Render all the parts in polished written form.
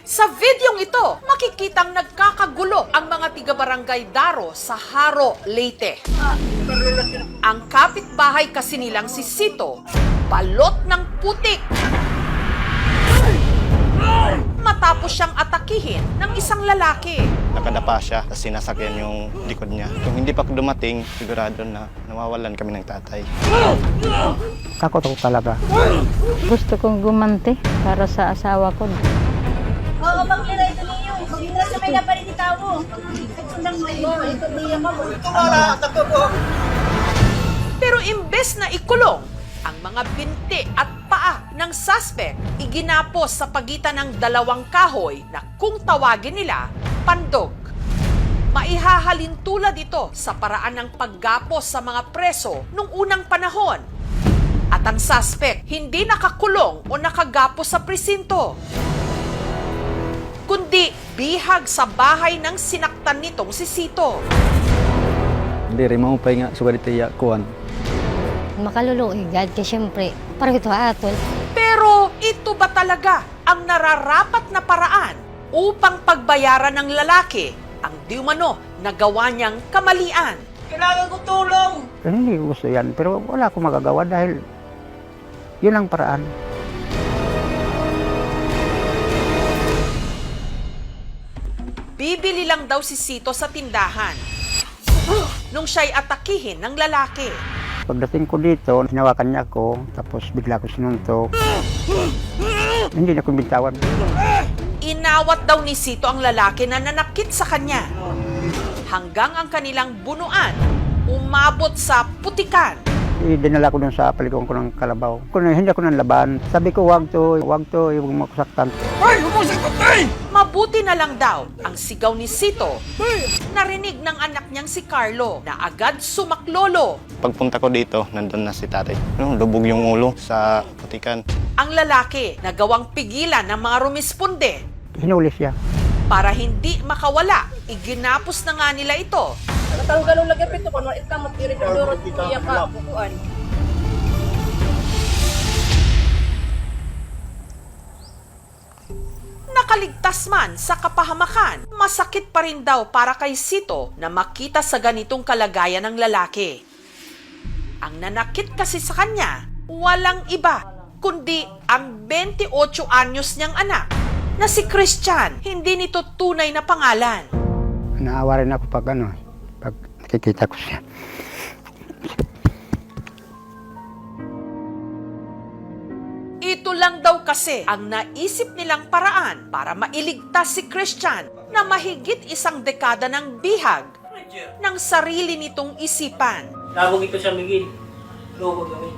Sa videong ito, makikitang nagkakagulo ang mga tiga-barangay Daro sa Haro, Leyte. Ang kapitbahay kasi nilang si Sito, balot ng putik. Matapos siyang atakihin ng isang lalaki. Nakadapa siya kasi sinasakyan yung likod niya. Kung hindi pa dumating, sigurado na nawawalan kami ng tatay. Takot ako talaga. Gusto kong gumanti para sa asawa ko. Oo, maglira ito ninyo. Maglira sa may napalit ni Tao. Sundang mo ito niya mo. Pero imbes na ikulong, ang mga binti at paa ng suspect iginapos sa pagitan ng dalawang kahoy na kung tawagin nila, pandog. Maihahalin tulad ito sa paraan ng paggapos sa mga preso nung unang panahon. At ang suspect hindi nakakulong o nakagapos sa presinto, kundi bihag sa bahay ng sinaktan nitong si Sito. Hindi rin maupay nga sugat itiya kuwan. Makaluluigad kasi siyempre, parang ito atol. Pero ito ba talaga ang nararapat na paraan upang pagbayaran ng lalaki ang di umano nagawa niyang kamalian? Kailangan ko tulong. Hindi ko gusto yan, pero wala akong magagawa dahil yun ang paraan. Bibili lang daw si Sito sa tindahan nung siya'y atakihin ng lalaki. Pagdating ko dito, hinawakan niya ako, tapos bigla ko sinuntok. Hindi na ko bitawan. Inawat daw ni Sito ang lalaki na nanakit sa kanya. Hanggang ang kanilang bunuan, umabot sa putikan. Dinala ko dun sa paliguan ko ng kalabaw. Hindi ako nang laban. Sabi ko, wag to, huwag mo kusaktan. Mabuti na lang daw ang sigaw ni Sito. Narinig ng anak niyang si Carlo na agad sumaklolo. Pagpunta ko dito, nandun na si tatay. Lubog yung ulo sa putikan. Ang lalaki na gawang pigilan ng mga rumisponde. Hinuli siya. Para hindi makawala, iginapos na nga nila ito. Natanggalong lagi pito ko. Ito ka matirik ang durot. Iya ka. Bukuan. Nakaligtas man sa kapahamakan, masakit pa rin daw para kay Sito na makita sa ganitong kalagayan ng lalaki. Ang nanakit kasi sa kanya, walang iba, kundi ang 28 anyos niyang anak, na si Christian, hindi nito tunay na pangalan. Naawa rin ako pag nakikita ko siya. Ito lang daw kasi ang naisip nilang paraan para mailigtas si Christian na mahigit isang dekada ng bihag ng sarili nitong isipan. Labog ito sa migil. Lobo kami.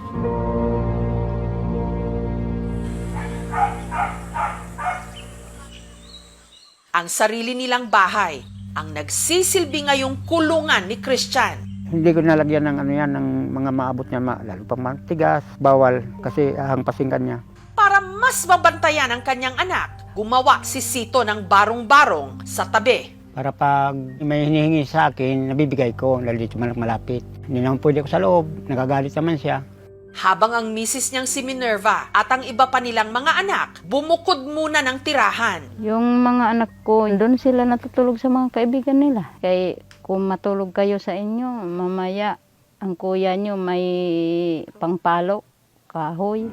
Ang sarili nilang bahay ang nagsisilbi ngayong kulungan ni Christian. Hindi ko nalagyan ng ng mga maabot niya, lalo pang matigas, bawal, kasi hahampasin ka niya. Para mas mabantayan ang kanyang anak, gumawa si Sito ng barong-barong sa tabi. Para pag may hinihingi sa akin, nabibigay ko, lalo dito malapit. Hindi naman pwede ko sa loob, nagagalit naman siya. Habang ang misis niyang si Minerva at ang iba pa nilang mga anak, bumukod muna ng tirahan. Yung mga anak ko, doon sila natutulog sa mga kaibigan nila. Kaya kung matulog kayo sa inyo, mamaya ang kuya nyo may pangpalo, kahoy.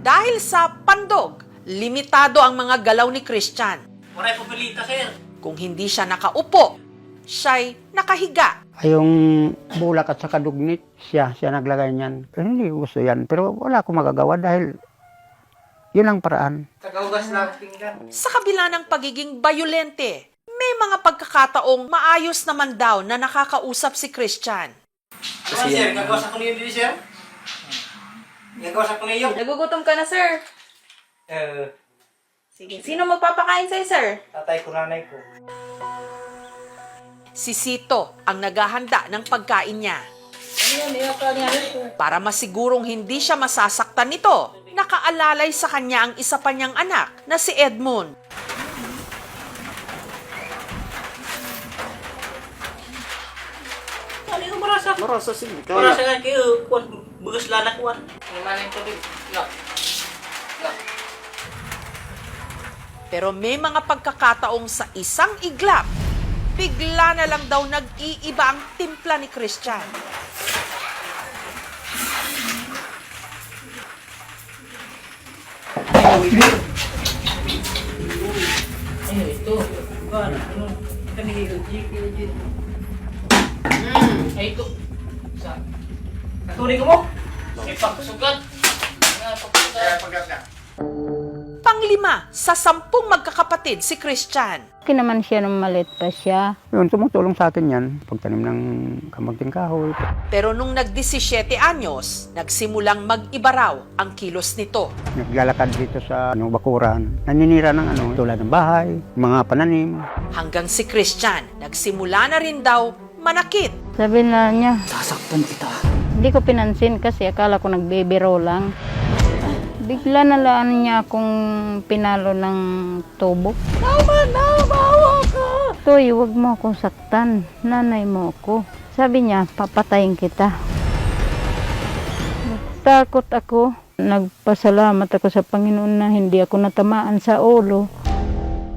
Dahil sa pandog, limitado ang mga galaw ni Christian. Waray pupilita, sir. Kung hindi siya nakaupo, siya'y nakahiga. Ay, yung bulak at saka dugnit, siya naglagay niyan. Pero hindi ko gusto yan, pero wala akong magagawa dahil yun ang paraan. Tagaugas lang pinggan. Sa kabila ng pagiging bayolente, may mga pagkakataong maayos naman daw na nakakausap si Christian. Ano, sir? Gagawas ako niyo dito, sir? Gagawas ako niyo. Nagugutom ka na, sir. Sige. Sino magpapakain sa'yo, sir? Tatay ko, nanay ko. Si Sito ang naghahanda ng pagkain niya. Para masigurong hindi siya masasaktan nito, nakaalalay sa kanya ang isa pa niyang anak na si Edmund. Ano yung marasa? Marasa sige. Marasa nga kayo. Bugas lanak ko. Ano man yung tubig? No. No. Pero may mga pagkakataong sa isang iglap, bigla na lang daw nag-iiba ang timpla ni Christian. Ay, ito. Sa... Katuloy ko mo? Ipagsugat. Panglima, sa 10 magkakapatid si Christian. Laki naman siya nung maliit pa siya. Yun, tumutulong sa akin yan. Pagtanim ng kamuting kahoy. Pero nung nag-17 anyos, nagsimulang mag-iba raw ang kilos nito. Naglalakad dito sa bakuran. Naninira ng tulad ng bahay, mga pananim. Hanggang si Christian, nagsimula na rin daw manakit. Sabi na niya, sasaktan kita. Hindi ko pinansin kasi akala ko nagbibiro lang. Bigla na lang niya akong pinalo ng tubo. Bawa ka! Toy, huwag mo akong saktan. Nanay mo ako. Sabi niya, papatayin kita. Takot ako. Nagpasalamat ako sa Panginoon na hindi ako natamaan sa ulo.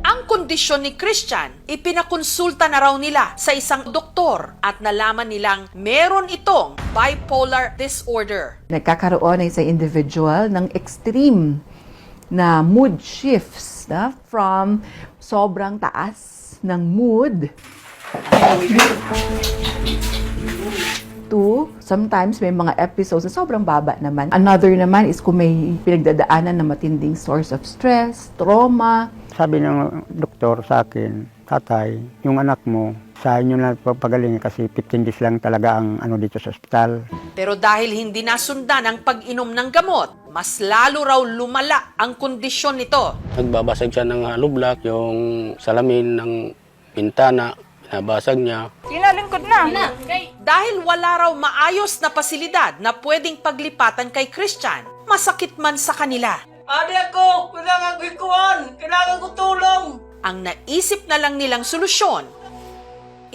Ang kondisyon ni Christian, ipinakonsulta na raw nila sa isang doktor at nalaman nilang meron itong bipolar disorder. Nagkakaroon ay sa individual ng extreme na mood shifts from sobrang taas ng mood to sometimes may mga episodes na sobrang baba naman. Another naman is kung may pinagdadaanan na matinding source of stress, trauma. Sabi ng doktor sa akin, tatay, yung anak mo, sa inyo na pagaling kasi 15 days lang talaga ang dito sa ospital. Pero dahil hindi nasundan ang pag-inom ng gamot, mas lalo raw lumala ang kondisyon nito. Nagbabasag siya ng hollow block, yung salamin ng bintana, binabasag niya. Dahil wala raw maayos na pasilidad na pwedeng paglipatan kay Christian, masakit man sa kanila. Adi ako! Kailangan ko ikuhan! Kailangan ko tulong! Ang naisip na lang nilang solusyon,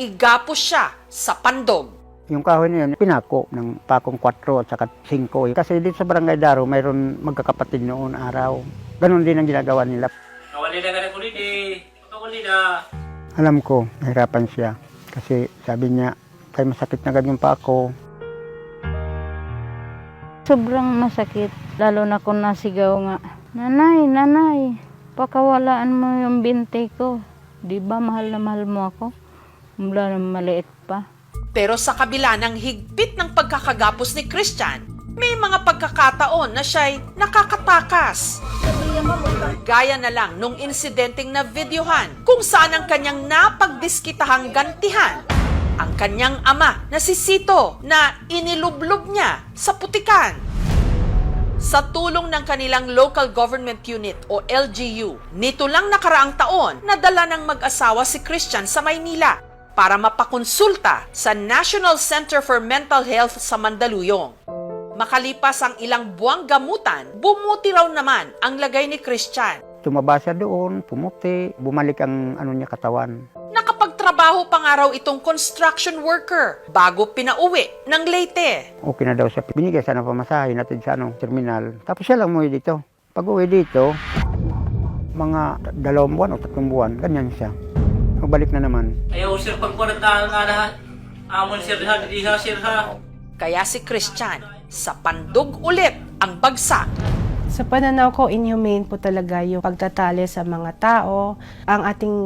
igapos siya sa pandog. Yung kahoy na yun, pinako ng pakong 4 at saka 5. Kasi dito sa Barangay Daro, mayroon magkakapatid noon araw. Ganon din ang ginagawa nila. Nawali na ka na kulit eh. Nawali na. Alam ko, nahirapan siya. Kasi sabi niya, kay masakit na ganyan pa ako. Sobrang masakit, lalo na kung nasigaw nga. Nanay, pakawalaan mo yung binti ko. Di ba mahal na mahal mo ako? Mula nang maliit pa. Pero sa kabila ng higpit ng pagkakagapos ni Christian, may mga pagkakataon na siya'y nakakatakas. Gaya na lang nung insidenteng na videohan kung saan ang kanyang napagdiskitahang gantihan ang kanyang ama na si Sito na inilublob niya sa putikan. Sa tulong ng kanilang local government unit o LGU, nito lang nakaraang taon nadala ng mag-asawa si Christian sa Maynila para mapakonsulta sa National Center for Mental Health sa Mandaluyong. Makalipas ang ilang buwang gamutan, bumuti raw naman ang lagay ni Christian. Tumaba siya doon, pumuti, bumalik ang niya katawan. Nakapagtrabaho pa nga raw itong construction worker bago pinauwi ng Leyte. Okay na daw siya. Binigay siya ng pamasahe natin sa terminal. Tapos siya lang umuwi dito. Pag uwi dito, mga 2 buwan o 3 buwan, ganyan siya. Magbalik na naman. Ayaw sir, pagpunat na lahat. Amon sir ha, hindi ha sir ha. Kaya si Christian, sa pandog ulit ang bagsak. Sa pananaw ko, inhumane po talaga yung pagtatali sa mga tao. Ang ating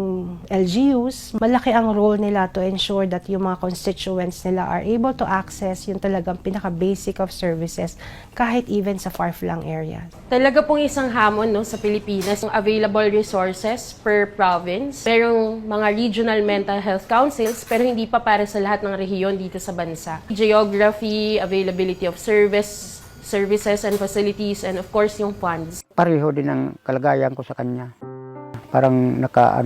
LGUs, malaki ang role nila to ensure that yung mga constituents nila are able to access yung talagang pinaka-basic of services kahit even sa far-flung areas. Talaga pong isang hamon sa Pilipinas, yung available resources per province. Merong mga regional mental health councils pero hindi pa para sa lahat ng rehiyon dito sa bansa. Geography, availability of services and facilities, and of course yung funds. Pareho din ang kalagayan ko sa kanya. Parang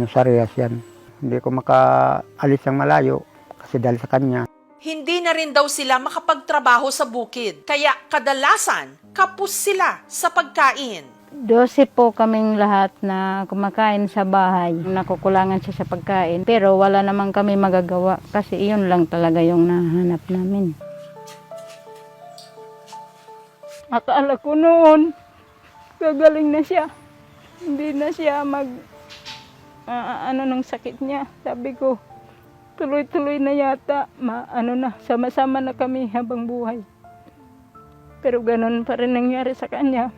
sa rehas yan. Hindi ko makaalis ng malayo kasi dahil sa kanya. Hindi na rin daw sila makapagtrabaho sa bukid, kaya kadalasan kapos sila sa pagkain. 12 po kaming lahat na kumakain sa bahay. Nakukulangan siya sa pagkain. Pero wala naman kami magagawa kasi iyon lang talaga yung nahanap namin. Akala ko noon, gagaling na siya. Hindi na siya ano ng sakit niya. Sabi ko, tuloy-tuloy na yata. Sama-sama na kami habang buhay. Pero ganun pa rin nangyari sa kanya.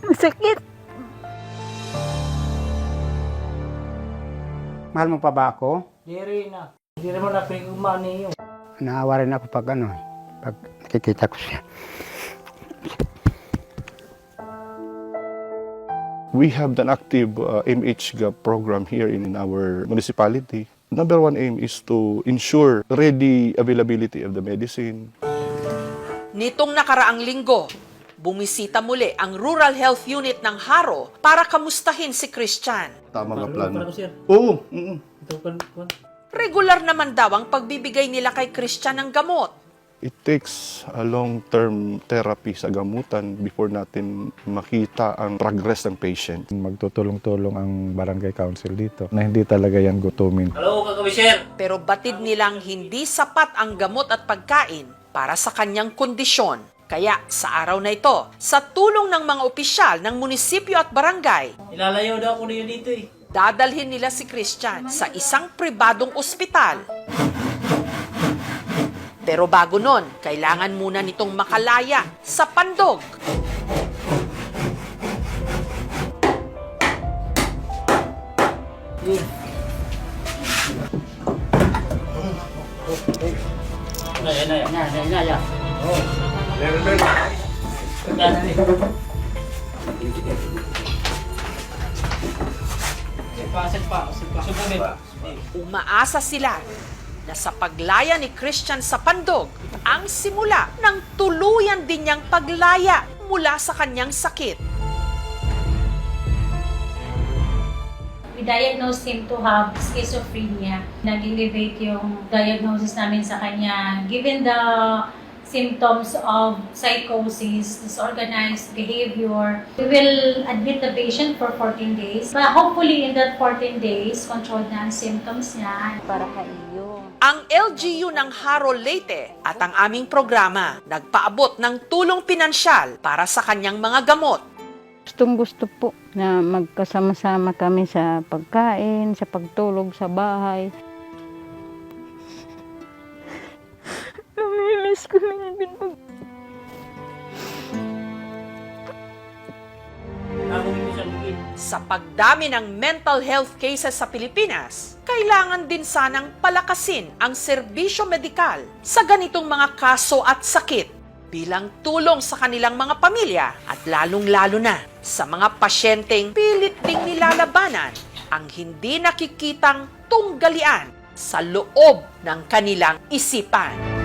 Masakit. Mahal mo pa ba ako? Diri na. Diri mo na pinagumani yun. Naawa rin ako pag nakikita ko siya. We have an active MHGAP program here in our municipality. Number one aim is to ensure ready availability of the medicine. Nitong nakaraang linggo, bumisita muli ang Rural Health Unit ng Haro para kamustahin si Christian. Tama nga plano. Sir. Oo. Ito pa. Regular naman daw ang pagbibigay nila kay Christian ng gamot. It takes a long-term therapy sa gamutan before natin makita ang progress ng patient. Magtutulong-tulong ang barangay council dito na hindi talaga yan gutumin. Hello, kakabisyar. Pero batid nilang hindi sapat ang gamot at pagkain para sa kanyang kondisyon. Kaya sa araw na ito, sa tulong ng mga opisyal ng munisipyo at barangay, Ilalayo daw ako niyo dito eh. dadalhin nila si Christian sa isang pribadong ospital. Pero bago nun, kailangan muna nitong makalaya sa Pandog. Umaasa sila na sa paglaya ni Christian sa Pandog, ang simula ng tuluyan din niyang paglaya mula sa kanyang sakit. We diagnosed him to have schizophrenia. Nag-elevate yung diagnosis namin sa kanya. Given the symptoms of psychosis, disorganized behavior, we will admit the patient for 14 days. But hopefully in that 14 days, controlled na ang symptoms niya. Para kay iyo. Ang LGU ng Haro Leyte at ang aming programa nagpaabot ng tulong pinansyal para sa kanyang mga gamot. Gustong-gusto po na magkasama-sama kami sa pagkain, sa pagtulog sa bahay. Namimiss ko lang din po. Sa pagdami ng mental health cases sa Pilipinas, kailangan din sanang palakasin ang serbisyo medikal sa ganitong mga kaso at sakit bilang tulong sa kanilang mga pamilya at lalong-lalo na sa mga pasyenteng pilit ding nilalabanan ang hindi nakikitang tunggalian sa loob ng kanilang isipan.